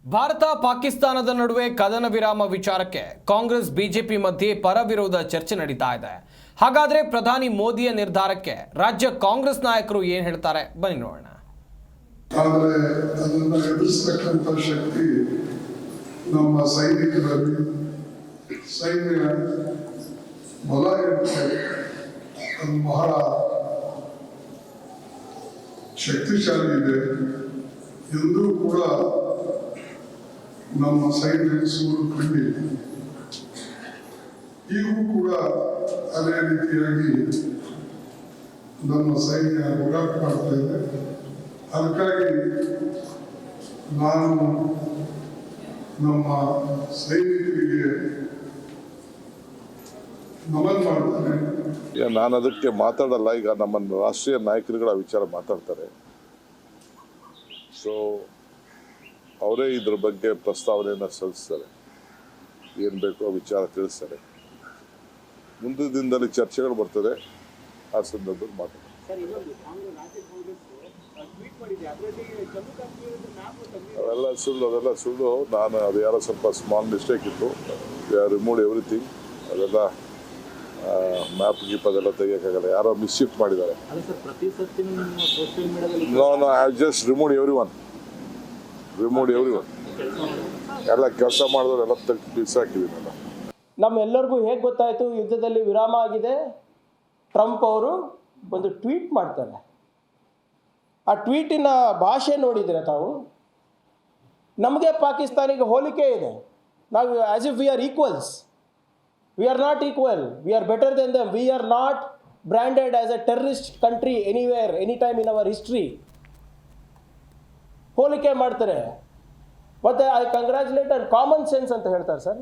ಭಾರತ ಪಾಕಿಸ್ತಾನದ ನಡುವೆ ಕದನ ವಿರಾಮ ವಿಚಾರಕ್ಕೆ ಕಾಂಗ್ರೆಸ್ ಬಿಜೆಪಿ ಮಧ್ಯೆ ಪರವಿರೋಧ ಚರ್ಚೆ ನಡೀತಾ ಇದೆ. ಹಾಗಾದ್ರೆ ಪ್ರಧಾನಿ ಮೋದಿಯ ನಿರ್ಧಾರಕ್ಕೆ ರಾಜ್ಯ ಕಾಂಗ್ರೆಸ್ ನಾಯಕರು ಏನು ಹೇಳ್ತಾರೆ ಬನ್ನಿ ನೋಡೋಣ. ಆದರೆ ಅದನ್ನು ಎದುರಿಸತಕ್ಕಂಥ ಶಕ್ತಿ ನಮ್ಮ ಸೈನಿಕರಲ್ಲಿ ಸೈನ್ಯ ಬಲ ಇರ್ತದೆ. ಅದು ಬಹಳ ಶಕ್ತಿಶಾಲಿ ಇದೆ. ಎಂದೂ ಕೂಡ ನಮ್ಮ ಸೈನ್ಯ ಸೋಲು ಕಂಡಿಲ್ಲ. ಈಗೂ ಕೂಡ ಅದೇ ರೀತಿಯಾಗಿ ನಮ್ಮ ಸೈನ್ಯ ಹೋರಾಟ ಮಾಡ್ತಾ ಇದೆ. ಅದಕ್ಕಾಗಿ ನಾನು ನಮ್ಮ ಸೈನಿಕರಿಗೆ ನಮನ ಮಾಡ್ತೇನೆ. ನಾನು ಅದಕ್ಕೆ ಮಾತಾಡಲ್ಲ. ಈಗ ನಮ್ಮ ರಾಷ್ಟ್ರೀಯ ನಾಯಕರುಗಳ ವಿಚಾರ ಮಾತಾಡ್ತಾರೆ. ಸೊ ಅವರೇ ಇದ್ರ ಬಗ್ಗೆ ಪ್ರಸ್ತಾವನೆಯನ್ನು ಸಲ್ಲಿಸ್ತಾರೆ. ಏನು ಬೇಕೋ ವಿಚಾರ ತಿಳಿಸ್ತಾರೆ. ಮುಂದಿನ ದಿನದಲ್ಲಿ ಚರ್ಚೆಗಳು ಬರ್ತದೆ. ಆ ಸಂದರ್ಭದಲ್ಲಿ ಮಾತಾಡ್ತಾರೆ. ಅದೆಲ್ಲ ಸುಳ್ಳು. ನಾನು ಅದು ಯಾರೋ ಸ್ವಲ್ಪ ಸ್ಮಾಲ್ ಮಿಸ್ಟೇಕ್ ಇತ್ತು. Remove everything. ಅದೆಲ್ಲ ಮ್ಯಾಪ್ ಗೀಪ್ ಅದೆಲ್ಲ ತೆಗಿಯೋಕ್ಕಾಗಲ್ಲ. ಯಾರೋ ಮಿಸ್ಶಿಫ್ಟ್ ಮಾಡಿದ್ದಾರೆ. No I just remove every one. ಎಲ್ಲ ಕೆಲಸ ಮಾಡಿದವರು ಎಲ್ಲ ತೆಗೆದು ಬಿಸಾಕಿದ್ದೀನಲ್ಲ. ನಮ್ಮೆಲ್ಲರಿಗೂ ಹೇಗೆ ಗೊತ್ತಾಯಿತು ಯುದ್ಧದಲ್ಲಿ ವಿರಾಮ ಆಗಿದೆ? ಟ್ರಂಪ್ ಅವರು ಒಂದು ಟ್ವೀಟ್ ಮಾಡ್ತಾರೆ. ಆ ಟ್ವೀಟಿನ ಭಾಷೆ ನೋಡಿದರೆ ತಾವು, ನಮಗೆ ಪಾಕಿಸ್ತಾನಿಗೆ ಹೋಲಿಕೆ ಇದೆ. ನಾವು as if we are equals. We are not equal. We are better than them. We are not branded as a terrorist country anywhere any time in our history. ಹೋಲಿಕೆ ಮಾಡ್ತಾರೆ. ಮತ್ತು I congratulate and common sense ಅಂತ ಹೇಳ್ತಾರೆ sir.